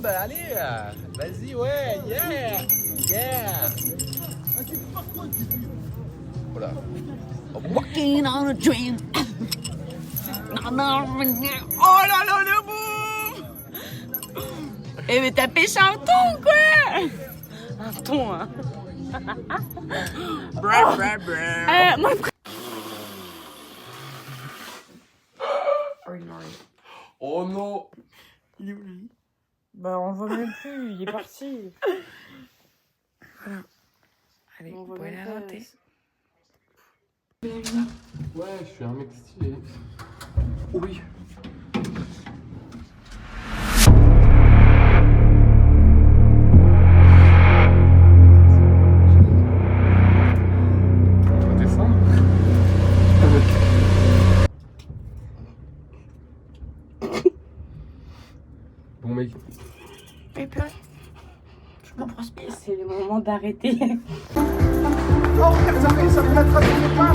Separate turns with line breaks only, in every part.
bah allez, vas-y, ouais, yeah, yeah. Voilà.
Walking on a dream. Oh là là, le boum. Eh mais t'as pêché un thon quoi. Un thon hein. Bra bra bra. Moi
Oh non.
il est où lui? Bah on le voit même plus, il est parti. Voilà. Allez, on va la rater.
Ouais, je suis un mec stylé. Oui. Bon mec.
Et puis, je m'en pense pas. C'est le moment d'arrêter.
Oh, regarde, ça fait attraper les pas.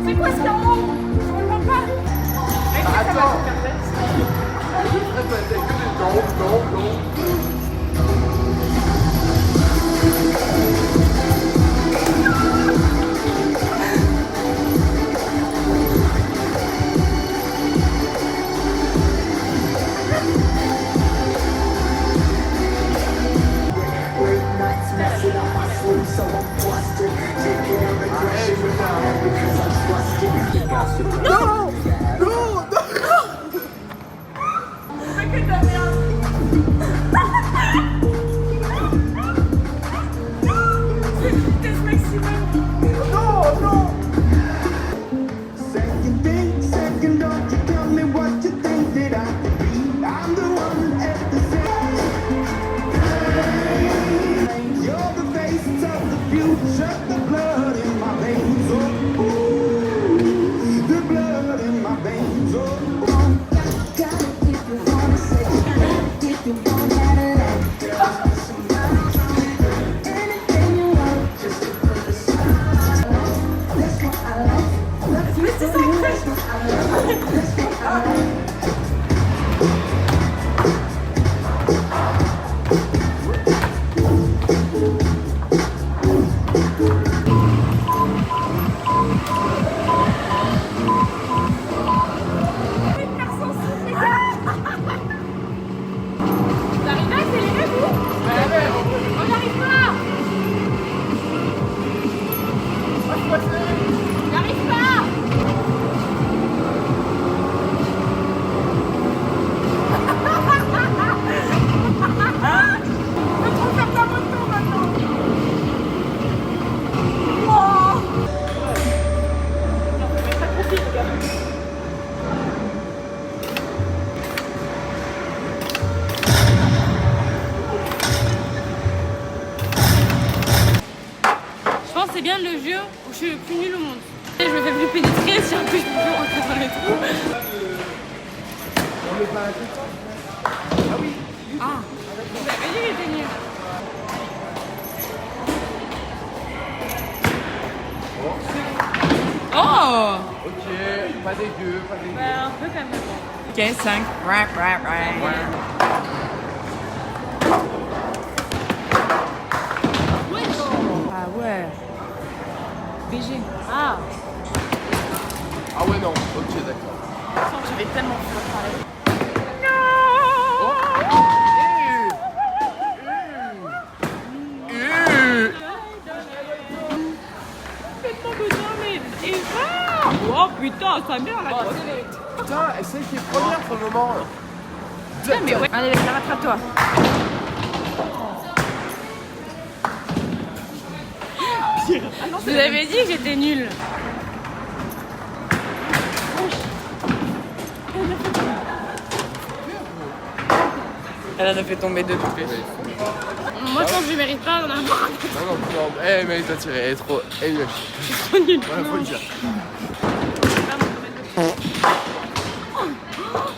C'est quoi ce qu'il y a en haut? Je comprends pas.
Attends. Non.
C'est bien le jeu où je suis le plus nul au monde. Je me fais plus pénétrer si en plus je peux plus rentrer dans les trous.
On n'est pas à Ah oui.
Ah, vous avez dit qu'il était nul. Oh.
Ok, pas dégueu.
Bah, un peu quand même.
Ok, 5. Right. Ah ouais. BG.
Ah.
Ah ouais, non. Ok, d'accord.
J'avais tellement peur de parler.
Faites-moi besoin, mais Eva. Oh putain, sa mère la grosse.
Putain, essaye qui est première pour le moment.
Putain, mais ouais. Allez, vas-y, rattrape-toi.
Je vous avais dit que j'étais nulle.
Elle en a fait tomber deux poupées. moi je pense que je mérite pas d'en avoir.
Non, elle mérite d'attirer, elle est trop. Elle est nulle.
Trop nul.
Voilà, faut le dire.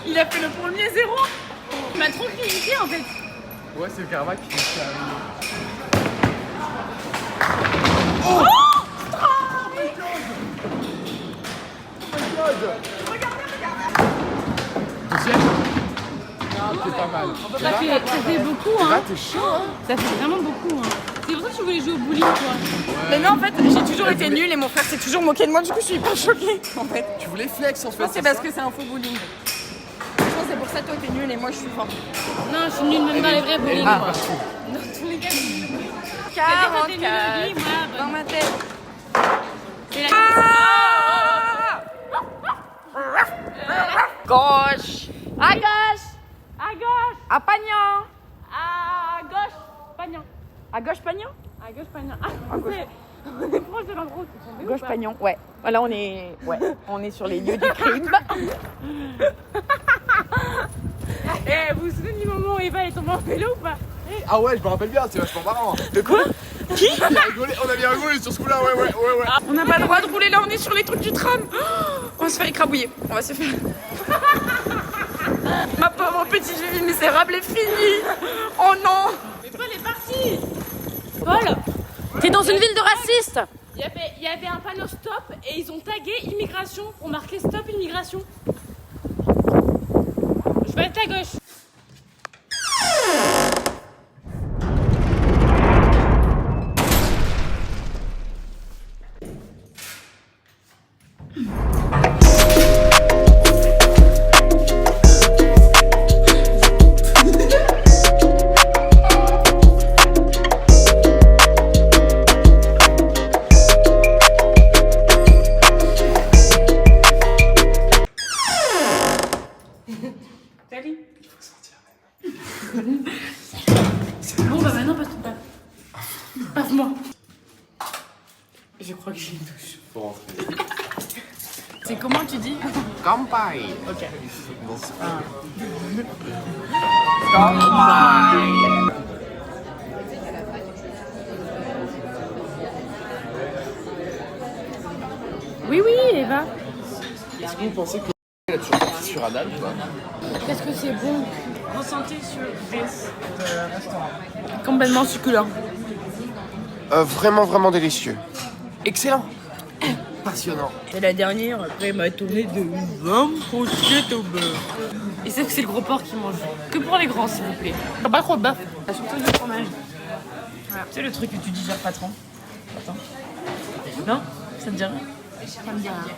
Il a fait le premier 0. Il m'a trop critiqué en fait.
Ouais, c'est le karma qui fait ça.
Oh
Deuxième. C'est pas mal.
ça fait beaucoup
Là,
hein.
t'es chaud, hein.
Ça fait vraiment beaucoup hein. C'est pour ça que tu voulais jouer au bowling toi. Mais non en fait j'ai toujours été nulle et mon frère s'est toujours moqué de moi, du coup je suis hyper choquée en fait.
Tu voulais flex en fait.
C'est parce que c'est un faux bowling. Je pense que c'est pour ça que toi t'es nulle et moi je suis forte. Non je suis nulle même dans les vrais bowling.
Ah.
Dans tous les cas je suis nulle.
44
dans ma tête. C'est la
Gauche. À gauche.
À gauche.
À Pagnan.
À gauche. Pagnon.
À gauche Pagnan.
À gauche Pagnon. Ah, on est proche de l'endroit où tu tombé.
Gauche Pagnon, ouais. Voilà, on est sur les lieux du crime.
Eh, vous vous souvenez du moment où Eva est tombée en vélo ou pas?
Ah ouais, je me rappelle bien, c'est vachement marrant. De quoi? Qui? On a bien rigolé sur ce coup-là, ouais.
On n'a pas le droit de rouler là, on est sur les trucs du tram. On va se faire écrabouiller. On va se faire. Ma pauvre petite vie misérable est finie. Oh non.
Mais Paul est parti. Paul, t'es dans une ville de racistes. Il y avait un panneau stop et ils ont tagué immigration pour marquer stop immigration. Je vais être à gauche. Bon bah maintenant passe-moi.
Je crois que j'ai une douche.
Faut rentrer.
C'est comment tu dis?
Kampai.
Ok.
Oui Eva.
Est-ce que vous pensez que elle a toujours parti sur Adal ou pas?
Qu'est-ce que c'est bon.
Ressenti sur le restaurant. Complètement succulent.
Vraiment délicieux. Excellent. Passionnant.
Et la dernière, après, m'a tourné de 20 brochettes au beurre. Et c'est que c'est le gros porc qui mange. Que pour les grands, s'il vous plaît. Pas trop de bœuf. Surtout du fromage. Voilà. Tu sais le truc que tu digères pas trop. Attends. Non? Ça te dit rien? Ça me dit rien.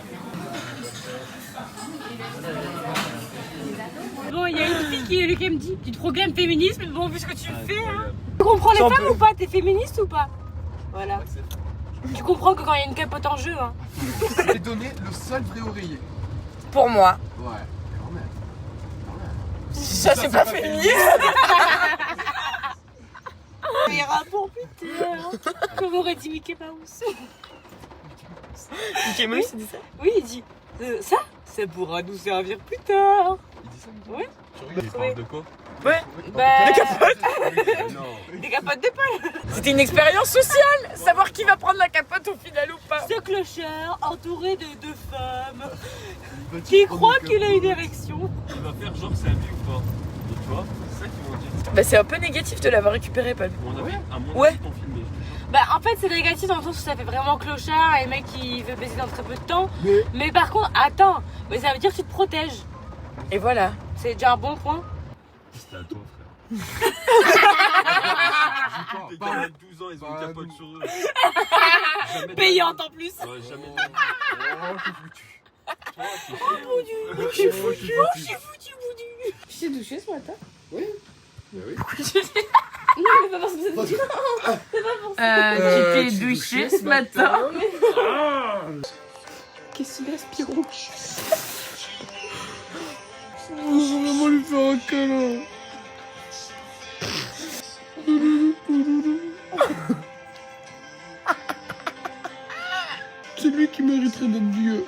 Bon, il y a une fille qui me dit tu te proclames féministe, mais bon, vu ce que tu fais, hein. Tu comprends les femmes ou pas? T'es féministe ou pas? Voilà. Tu comprends que quand il y a une capote en jeu, hein.
Je vais donner le seul vrai oreiller.
Pour moi.
Ouais, quand même.
Ça, c'est pas féministe.
Il pour putain. Comme aurait dit Mickey Mouse.
Mickey Mouse, il dit ça?
Oui, il dit ça pourra nous servir plus tard.
Il dit ça?
Ouais.
Il parle de quoi?
Ouais.
Bah,
Des capotes.
Non.
des capotes d'épaule.
C'était une expérience sociale. Savoir qui va prendre la capote au final ou pas.
Ce clochard entouré de deux femmes qui croit qu'il a une érection.
Il va faire genre c'est à vie ou pas? Et tu vois, c'est ça qu'ils m'ont dit.
Bah, c'est un peu négatif de l'avoir récupéré, Paul.
Mon avis, à mon
Ouais.
avis, ils t'ont filmé.
Bah en fait c'est négatif dans le sens où ça fait vraiment clochard et le mec qui veut baiser dans très peu de temps. Mais par contre, attends, mais ça veut dire que tu te protèges.
Et voilà.
C'est déjà un bon point.
C'était à toi, frère. Les gars, à 12 ans, ils ont une capote sur eux. Jamais de-
Payante en plus.
Ouais, jamais.
Oh, je suis foutu.
Je suis foutu.
Tu t'es douché ce matin?
Oui. Bah oui.
Non mais pas parce que c'est du
Tu t'es douché ce matin?
Qu'est-ce qu'il a, Spirou?
Je veux vraiment lui faire un câlin. C'est lui qui mériterait d'être Dieu.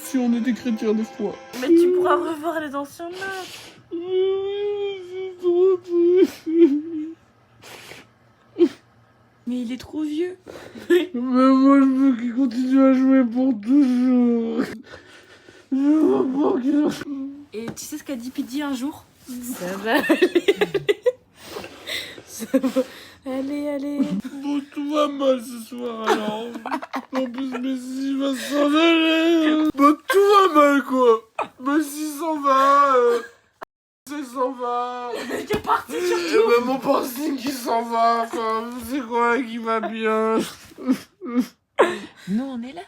Si on était chrétiens des fois.
Mais tu pourras revoir les anciens matchs. il est trop vieux.
Mais moi, je veux qu'il continue à jouer pour toujours. Je veux pas qu'il...
Et tu sais ce qu'a dit Piddy un jour?
Ça va aller. Ça va. Allez.
Bon, tout va mal ce soir alors. En plus, Messi va s'en aller. Bon, tout va mal quoi. Messi s'en va. C'est s'en va.
T'es parti
Et
surtout.
même mon porcine qui s'en va. Quoi. C'est quoi qui va bien?
Nous, on est là.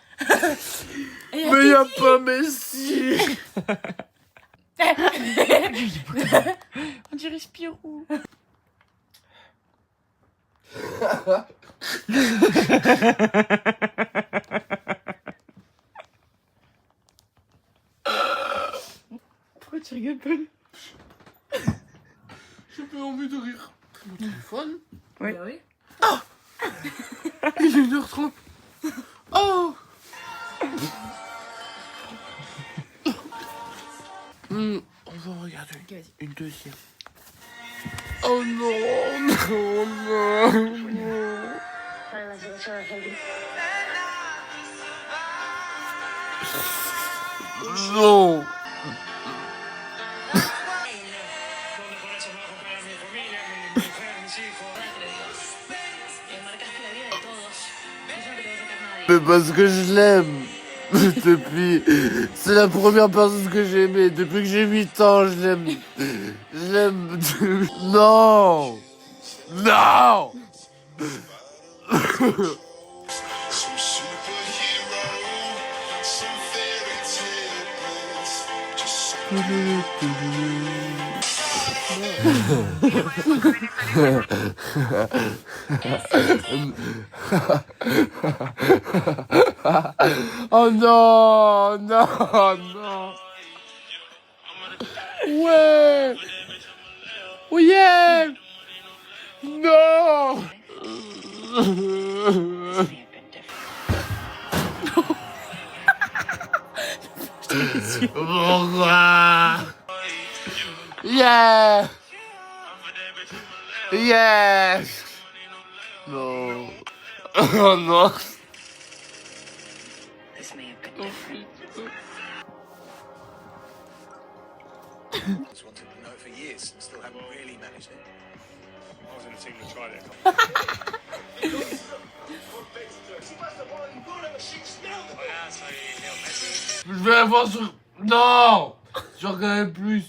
Et
Mais y a pas Messi.
on dirait Spirou. Pourquoi tu rigoles pas?
J'ai pas envie de rire. Mon téléphone?
Ouais.
Bah oui.
Il est 1h30. Oh. On va regarder une deuxième. Oh non, non. Non. Mais parce que je l'aime. Depuis... C'est la première personne que j'ai aimée. Depuis que j'ai 8 ans, je l'aime. Je l'aime. Non. Non. Oh non, non, non. Ouais. Oh yeah. Non. Pourquoi? Yeah. Yes. Non. Oh non.
Just wanted to know it for years and still haven't really managed it. I was in the team that tried it.
Je vais la voir sur... Non. Je regarde plus.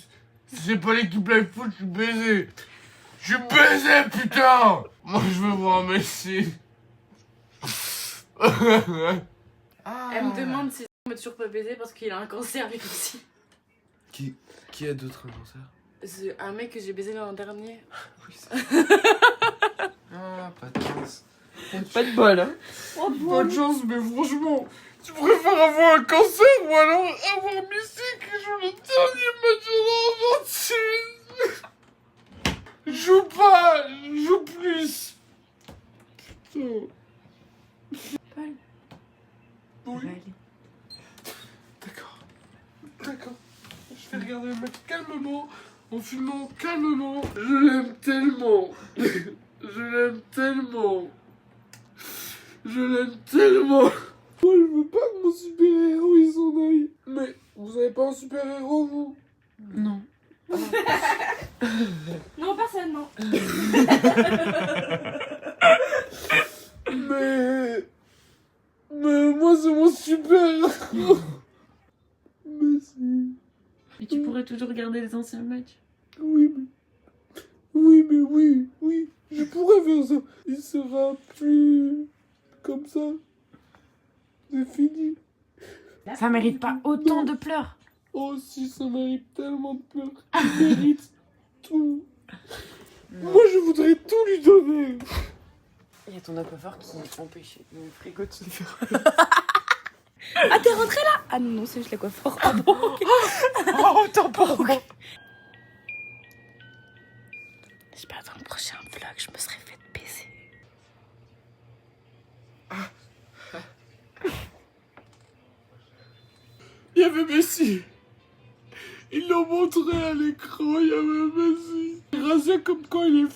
Si c'est pas l'équipe live foot, je suis baisé. Je suis baisé, putain. Moi, je veux voir Messi.
Elle me demande si on m'a toujours pas baisé parce qu'il a un cancer lui aussi.
Qui a d'autres cancers?
C'est un mec que j'ai baisé l'an dernier.
Oui, ça. Ah, pas de chance.
Pas de bol, hein.
Pas de chance, mais franchement, tu préfères avoir un cancer ou alors avoir Messi qui joue le dernier match en Argentine? Joue pas, joue plus. Putain.
Paul.
Oui. D'accord. D'accord. Je vais regarder le match calmement, en fumant calmement. Je l'aime tellement. Je l'aime tellement. Je l'aime tellement. Moi, je veux pas que mon super-héros il s'en aille. Mais vous avez pas un super-héros, vous?
Non.
Non, personne, non.
Mais moi, c'est mon super-héros. Mais si.
Mais tu pourrais toujours regarder les anciens matchs.
Oui, oui. Je pourrais faire ça. Il sera plus comme ça. C'est fini.
Ça mérite pas autant de pleurs.
Oh si, ça mérite tellement de pleurs. Il mérite tout. Moi, je voudrais tout lui donner.
Il y a ton aquaphore qui empêche le frigo de se faire. Ah, t'es rentré là? Ah non, c'est juste l'aquaphore. Ah bon, ok. Oh, autant pour moi. J'espère dans le prochain vlog, je me serais fait baiser.
Il y avait Messi. Ils l'ont montré à l'écran, il y avait Messi. Rasé comme quand il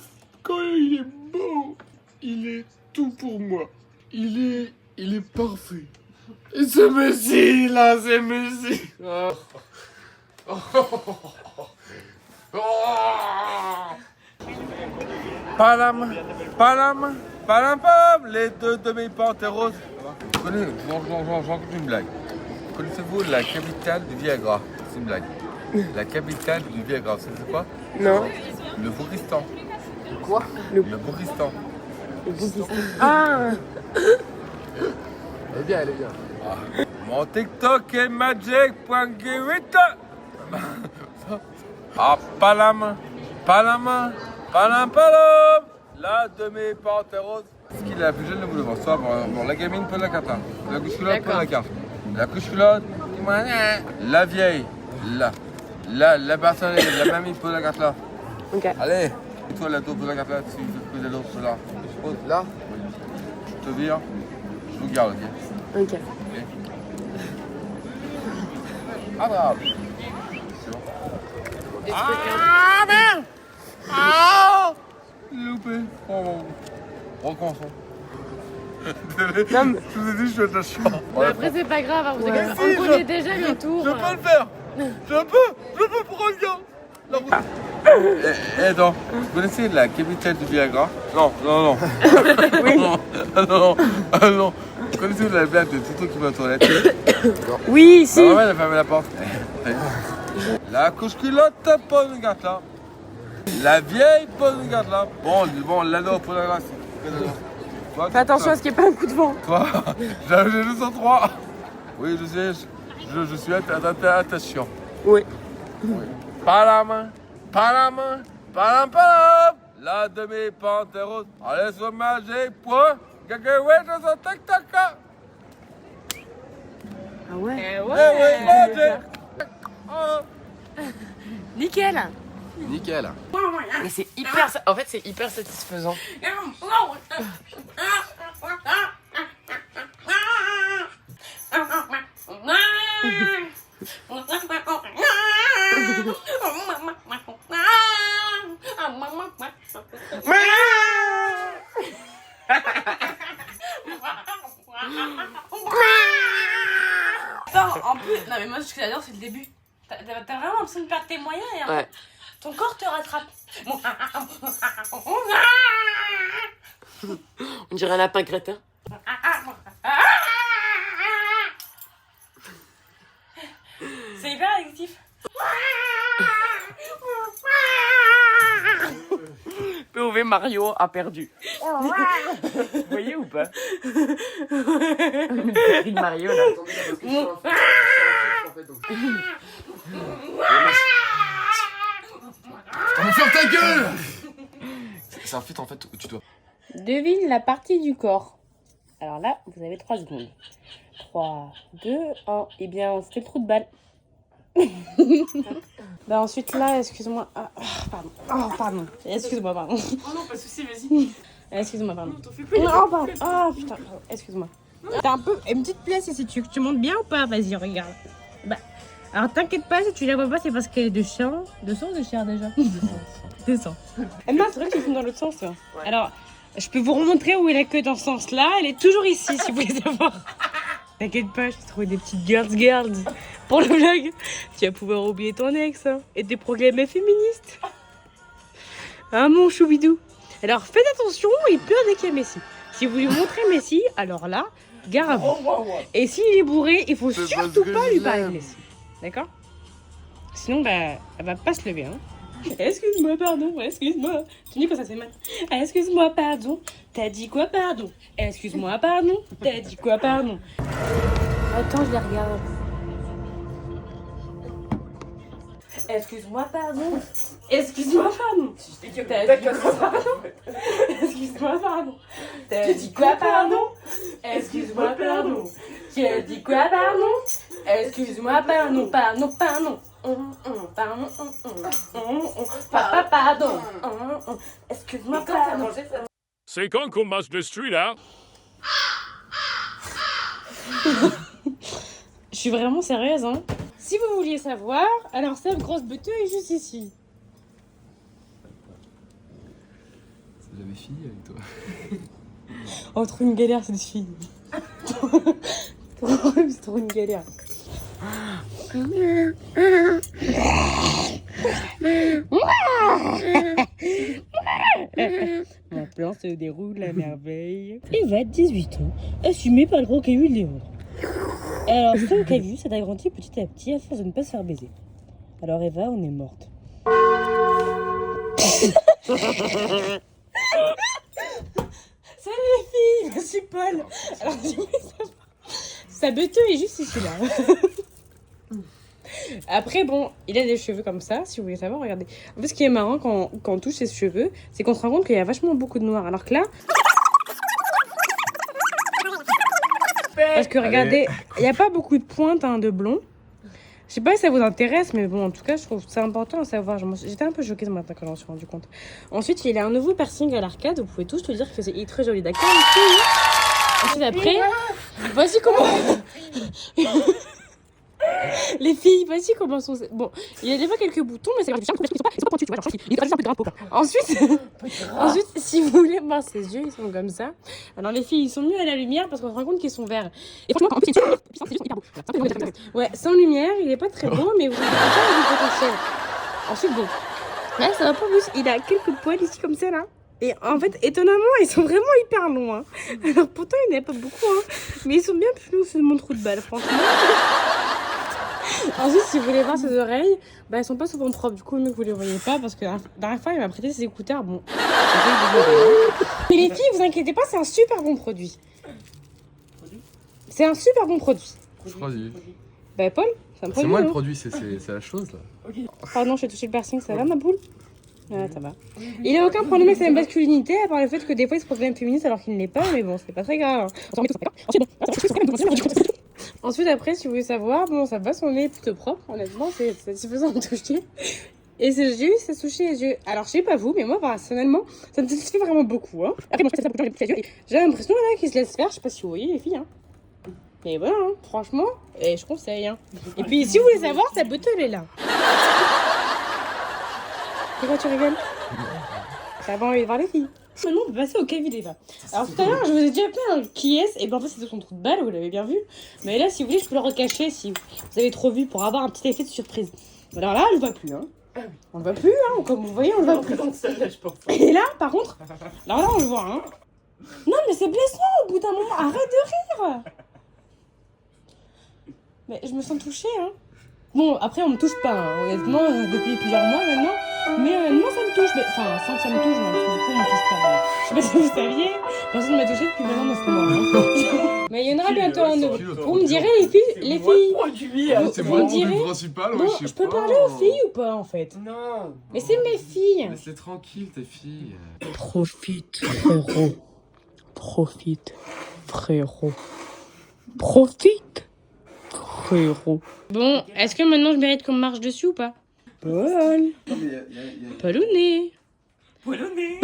est beau. Il est tout pour moi. Il est parfait. Et ce Messi, là, c'est Messi. Oh.
Palam, les deux demi-pantéros. J'en raconte une blague. Connaissez-vous la capitale du Viagra? C'est une blague. La capitale du Viagra, c'est quoi?
Non.
Le Bouristan.
Quoi?
Le Bouristan.
Ah.
Elle est bien, elle est bien.
Mon TikTok est magic.8. Ah, palam. La demi-pantéros. Ce qui est la plus jeune de vous le voir. Soit bon, la gamine peut la carte là. La couche culotte peut la carte. La couche culotte. La vieille. La personne, la mamie peut la carte là.
Ok.
Allez. Et toi, la tour peut la carte là. Si tu veux de l'autre là. Je pose là. Je te vire. Je vous garde, ok?
Ok.
Ah, bravo.
Ah merde.
Ah! Loupé. Oh. Recommence.
Non, mais...
Je vous ai dit, je suis attachant.
Mais après, c'est pas grave, hein, vous inquiétez pas.
Si,
On connaît déjà le tour.
Je peux le faire. Je peux pour un gars. Attends, vous connaissez la capitale du Viagra? Non.
Oui.
Non. Vous connaissez la blague de Tito qui va aux toilettes?
Oui, si.
Ah ouais, elle a fermé la porte. La couche culotte pose une gâte là. La vieille pose une gâte là. Bon, l'ado pour la glace.
Fais attention à ce qu'il n'y ait pas un coup de vent.
Toi, j'ai 203. Oui, je sais, je suis attention.
Oui.
Palam. La demi-pantéros. Allez sur magic point. Cacahuète dans un tac-tac.
Ah ouais.
Eh
Ouais, magic.
Nickel.
Nickel.
Mais c'est hyper... En fait, c'est hyper satisfaisant.
En plus, non mais moi ce que j'adore c'est le début. T'as vraiment l'impression de perdre tes moyens et
Ouais.
ton corps te rattrape.
On dirait un lapin crétin.
C'est hyper addictif.
POV Mario a perdu. Vous voyez ou pas? Le cri de Mario là.
On va faire ta gueule. C'est un feat en fait où tu dois.
Devine la partie du corps. Alors là, vous avez 3 secondes. 3, 2, 1. Eh bien, c'était le trou de balle. Bah ensuite là, excuse-moi. Ah, pardon. Oh, pardon. Excuse-moi, pardon.
Oh non, pas de soucis, vas-y.
Excuse-moi, pardon.
T'en fais plus.
Non, pardon. Ah, putain, pardon. Excuse-moi. T'as un peu une petite place ici. Tu veux que tu montes bien ou pas? Vas-y, regarde. Bah, alors t'inquiète pas, si tu la vois pas, c'est parce qu'elle est de sang. De sang ou de chair déjà? De sang. Eh ben, c'est vrai que tu tombes dans l'autre sens, toi.
Ouais.
Alors, je peux vous remontrer où est la queue dans ce sens-là. Elle est toujours ici, si vous voulez savoir. T'inquiète pas, je t'ai trouvé des petites girls pour le vlog. Tu vas pouvoir oublier ton ex hein, et tes problèmes féministes. Hein, mon choubidou. Alors, faites attention, il pleut dès qu'il y a Messi. Si vous lui montrez Messi, alors là, gare à vous. Et s'il est bourré, il faut surtout pas lui parler de Messi. D'accord? Sinon, bah, elle va pas se lever. Hein. Excuse-moi, pardon, excuse-moi. Tu dis quand ça fait mal. Excuse-moi, pardon. T'as dit quoi, pardon? Excuse-moi, pardon. T'as dit quoi, pardon? Attends, je les regarde. Excuse-moi, pardon. Excuse-moi, pardon. T'as dit quoi, pardon? Excuse-moi, pardon. T'as dit quoi, pardon? Excuse-moi, pardon. Tu as dit quoi, pardon? Excuse-moi, pardon, pardon, pardon. Pardon, pardon. Excuse-moi, pardon.
C'est quand qu'on mange de street, là?
Je suis vraiment sérieuse, hein. Si vous vouliez savoir, alors cette grosse beuteuse est juste ici.
C'est jamais fini avec toi.
Oh, trop une galère cette fille. C'est trop une galère. Mon plan se déroule à merveille. Eva, 18 ans, assumée par le gros caillou de Léon. Alors, ce caillou s'est agrandi petit à petit à force de ne pas se faire baiser. Alors Eva, on est morte. Salut les filles, je suis Paul. Alors, je voulais savoir. Sa beuteux est juste ici là. Après, bon, il a des cheveux comme ça, si vous voulez savoir, regardez. En fait, ce qui est marrant quand on touche ses cheveux, c'est qu'on se rend compte qu'il y a vachement beaucoup de noir. Alors que là. Parce que regardez, il n'y a pas beaucoup de pointes de blond. Je sais pas si ça vous intéresse, mais bon, en tout cas, je trouve ça important à savoir. J'étais un peu choquée ce matin quand je me suis rendu compte. Ensuite, il a un nouveau piercing à l'arcade. Vous pouvez tous te dire qu'il est très joli, d'accord? Ensuite, après, voici comment. Les filles, voici comment sont. Bon, il y a des fois quelques boutons, mais c'est pas pointu, tu vois. Genre, il est juste un peu de peau. Ensuite, si vous voulez voir ses yeux, ils sont comme ça. Alors, les filles, ils sont mieux à la lumière parce qu'on se rend compte qu'ils sont verts. Et franchement, en plus, c'est hyper beau. Ouais, sans lumière, il est pas très beau, mais vous avez pas du potentiel. Ensuite, bon, là, ça va pas plus. Il a quelques poils ici, comme ça, là. Et en fait, étonnamment, ils sont vraiment hyper longs. Hein. Alors, pourtant, il n'y en a pas beaucoup, hein. Mais ils sont bien plus longs que mon trou de balle, franchement. Ensuite, si vous voulez voir ses oreilles, bah elles sont pas souvent propres. Du coup, mieux que vous les voyez pas parce que la dernière fois, il m'a prêté ses écouteurs. Bon, mais les filles, vous inquiétez pas, c'est un super bon produit. C'est un super bon produit.
Produit.
Bah, Paul, c'est un produit.
C'est moi le
hein.
produit, c'est la chose là.
Pardon, je t'ai touché le piercing, ça va ma poule? Ah, ça va. Il a aucun problème avec sa masculinité, à part le fait que des fois il se proclame féministe alors qu'il ne l'est pas, mais bon, c'est pas très grave. Ensuite, après, si vous voulez savoir, bon, ça va, son nez est plutôt propre, honnêtement, c'est satisfaisant de toucher. Et j'ai eu ça toucher les yeux. Alors, je sais pas vous, mais moi, personnellement, ça me satisfait vraiment beaucoup. Hein. Après, moi, je fais ça beaucoup de les yeux. J'ai l'impression là qu'il se laisse faire, je sais pas si vous voyez les filles. Hein. Mais voilà, hein, franchement, et je conseille. Hein. Et puis, si vous voulez savoir, sa beuteuse, elle est là. Pourquoi tu rigoles? T'as pas envie de voir les filles? Maintenant, on peut passer au Kevin d'Eva. Alors, tout à l'heure, je vous ai déjà fait un qui est, et ben en fait, c'était son trou de balle, vous l'avez bien vu. Mais là, si vous voulez, je peux le recacher si vous avez trop vu pour avoir un petit effet de surprise. Alors là, on le voit plus, hein. On le voit plus, hein. Comme vous voyez, on le voit plus. Et là, par contre, alors là, on le voit, hein. Non, mais c'est blessant au bout d'un moment. Arrête de rire. Mais je me sens touchée, hein. Bon, après, on me touche pas, hein, honnêtement, depuis plusieurs mois maintenant. Mais moi, ça me touche. Mais, enfin, sans que ça me touche, non, parce que du coup, on me touche pas. Je sais pas si vous saviez, personne ne m'a touché depuis maintenant, c'est moi. Hein. Mais il y en aura bientôt un nouveau. Vous me direz, les filles.
C'est
Vous
moi
me
le
direz.
but principal,
Bon,
ouais,
je peux parler aux filles ou pas, en fait?
Non.
Mais c'est mes filles.
Laisse-les tranquilles, tes filles.
Profite, frérot. Profite, frérot. Profite, frérot. Bon, est-ce que maintenant je mérite qu'on marche dessus ou pas? Paul. Palounet. Palounet.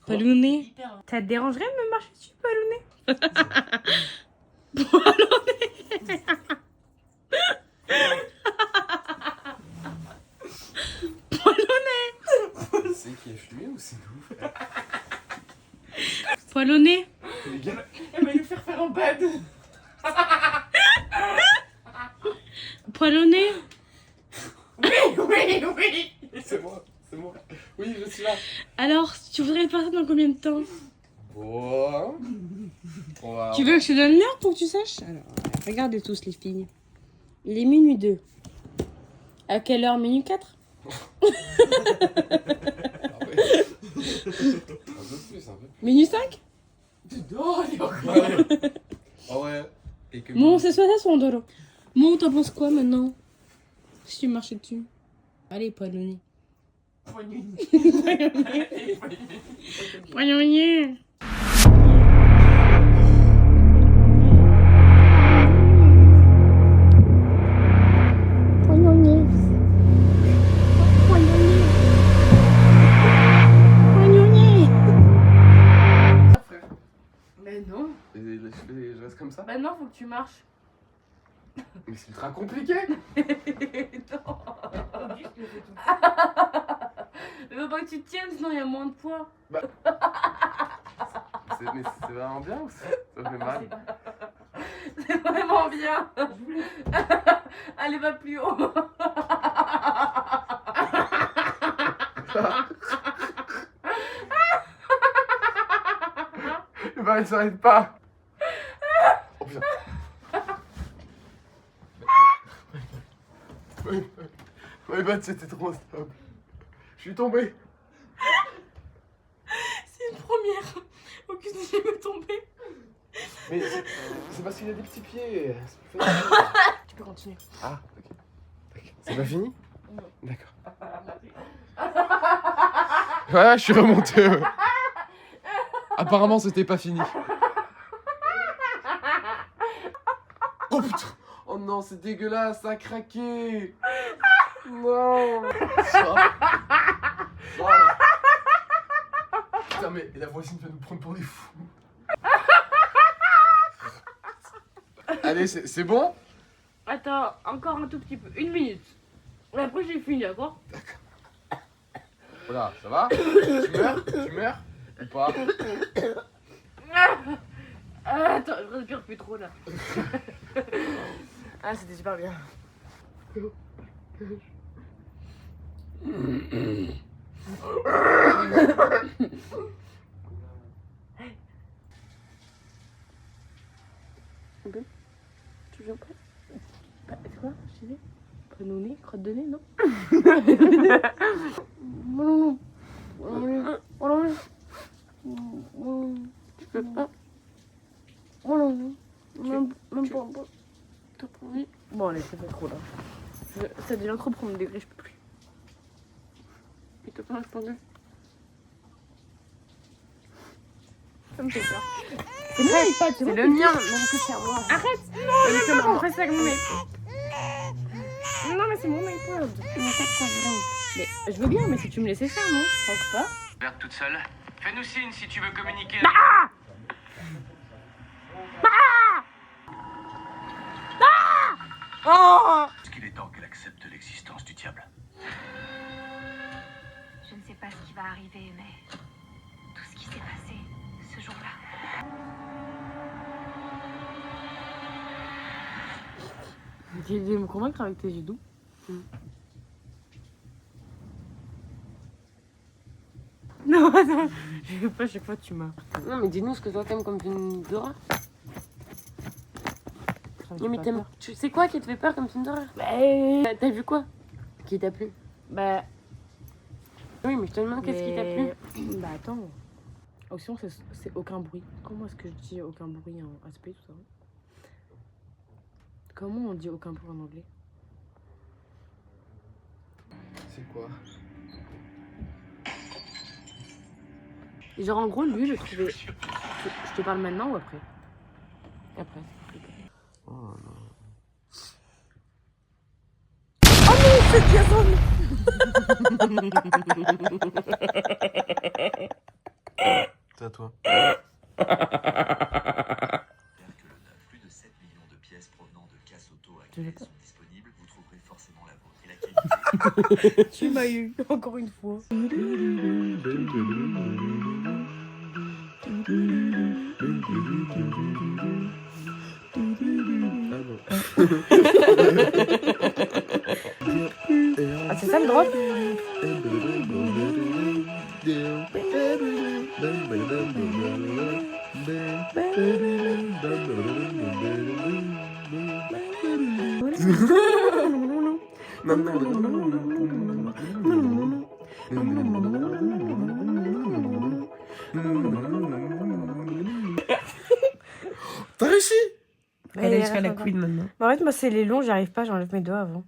Palounet. Ça te dérangerait de me marcher dessus, Palounet? Palounet. Palounet.
C'est qui est fumé ou c'est nous?
Palounet.
Elle va nous faire un bad.
Palounet.
Oui. C'est moi. Oui, je suis là.
Alors, tu voudrais partir dans combien de temps?
Bon. On va.
Tu veux que je te donne l'heure pour que tu saches? Alors, regardez tous les filles. Il est minuit 2. À quelle heure? Minuit 4?
Un peu plus.
Minuit 5?
Oh, il est encore.
Ah ouais. Et que
Bon, c'est soit ça, soit Andorra. Bon, t'en penses quoi maintenant? Si tu marchais dessus. Allez, Paulonnier. Paulonnier.
Mais non.
Je reste comme ça?
Maintenant, faut que tu marches.
Mais c'est ultra compliqué.
Non. Il faut pas que tu tiennes, sinon il y a moins de poids.
Mais c'est vraiment bien ou ça fait mal?
C'est vraiment bien. Allez, va plus haut.
Bah, il s'arrête pas. Oh putain. My bad, c'était trop instable. Je suis tombé.
C'est une première. Aucune n'est jamais tombée.
Mais c'est parce qu'il a des petits pieds. C'est plus facile.
Tu peux continuer.
Ah, ok. C'est pas fini? D'accord. Ouais, je suis remonté. Ouais. Apparemment, c'était pas fini. Oh putain! Oh non, c'est dégueulasse, ça a craqué! Non! Ça. Putain, mais la voisine va nous prendre pour des fous. Allez, c'est bon?
Attends, encore un tout petit peu. 1 minute. Et après, j'ai fini, d'accord?
Voilà, ça va? Tu meurs? Tu meurs? Ou pas?
Attends, je respire plus trop là.
Ah, c'était super bien.
Tu viens prêt? C'est quoi? Je disais prénom nez, crotte de nez, non? Tu peux pas? Même pas. T'as pas envie? Bon, allez, ça fait trop là. Ça devient trop premier degré, je peux plus. Il t'a pas répondu? Ça me fait peur. C'est mon iPad, c'est le mien, donc c'est à moi. Arrête! Non, c'est mon avec mon iPad. Non, mais c'est mon iPad. Mais je veux bien, mais si tu me laissais faire, non? Je pense pas.
Regarde toute seule. Fais-nous signe si tu veux communiquer. Est-ce qu'il est temps qu'elle accepte l'existence du diable?
Je ne sais pas ce qui va arriver, mais tout ce qui s'est passé ce jour-là.
Tu veux me convaincre avec tes yeux doux? Non, attends, je veux pas, chaque fois tu m'as. Non, mais dis-nous ce que toi t'aimes comme film d'horreur. Non, mais t'aimes. Tu sais quoi qui te fait peur comme film d'horreur? Bah. T'as vu quoi? Qui t'a plu? Bah. Oui, mais je te demande qu'est-ce qui t'a plu? Bah, attends. Option, c'est aucun bruit. Comment est-ce que je dis aucun bruit en aspect, tout ça? Comment on dit aucun bruit en anglais?
C'est quoi?
Genre en gros lui je trouvais... Je te parle maintenant ou après? Après.
Oh non.
Oh non, c'est Jason.
C'est à toi.
Plus de 7 millions de pièces provenant de casse auto à
Je vais
clé
pas.
sont disponibles. Vous trouverez forcément la vôtre. Et la qualité.
Tu m'as eu encore une fois. Ah, c'est ça le drop?
T'as réussi?
Elle est jusqu'à la queen maintenant.
Bah, en fait, moi, c'est les longs, j'arrive pas, j'enlève mes doigts avant.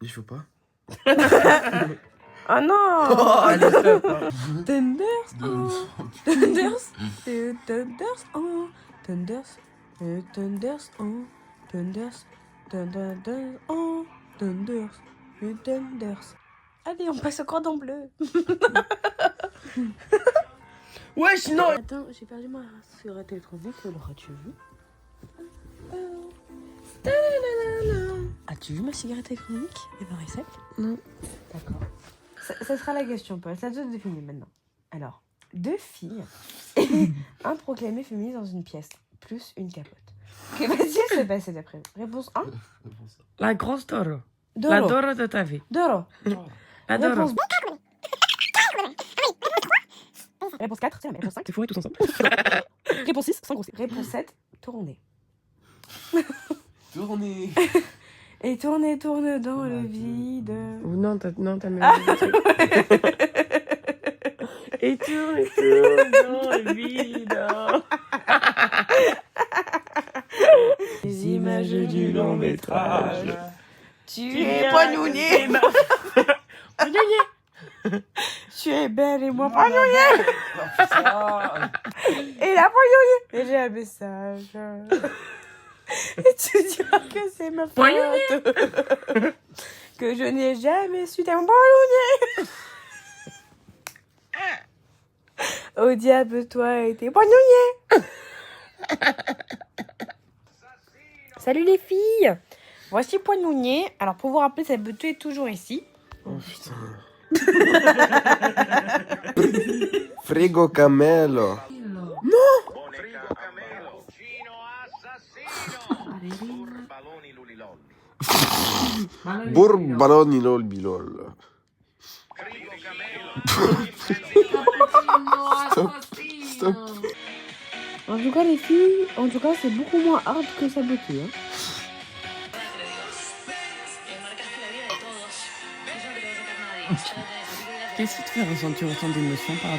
Il faut pas.
Oh non!
Oh, allez, stop. Hein.
Thunders, oh, Thunders, Thunders, oh, Thunders, Thunders, oh, Thunders, Thunders, oh, Thunders, Thunders. Allez, on passe au cordon bleu.
Ouais, sinon.
Attends, j'ai perdu ma race sur la télétronique, l'auras-tu vu? As-tu vu ma cigarette électronique et pareil sec?
Non.
D'accord. Ça sera la question, Paul. Ça doit se définir maintenant. Alors, 2 filles, un proclamé féministe dans une pièce, plus une capote. Que va-t-il se passer d'après vous? Réponse 1.
La grosse Doro.
Doro.
La Doro de ta vie.
Doro.
La Doro.
Réponse 2. Réponse 4. C'est la même. Réponse 5.
T'es fourrés tous ensemble.
Réponse 6. Sans grossir. Réponse 7. Tourner.
Tournez.
Et tourner, tourne dans le vide.
Ou non, t'as même dit truc. Et tourne dans le vide.
Les images du long métrage. Tu es
poignonnier.
Tu es belle et moi poignonnier. Et la poignonnier. Et j'ai un message. Et tu diras que c'est ma faute. Que je n'ai jamais su t'aimer poignonnier. Au diable toi et tes poignonniers. Salut les filles. Voici Poignonnier. Alors pour vous rappeler, cette bouteille est toujours ici.
Oh putain.
Frigo Camelo. Burbaloni lol bilol. Stop.
En tout cas les filles, c'est beaucoup moins hard que sa beauté. Hein.
Qu'est-ce qui te fait ressentir autant d'émotions par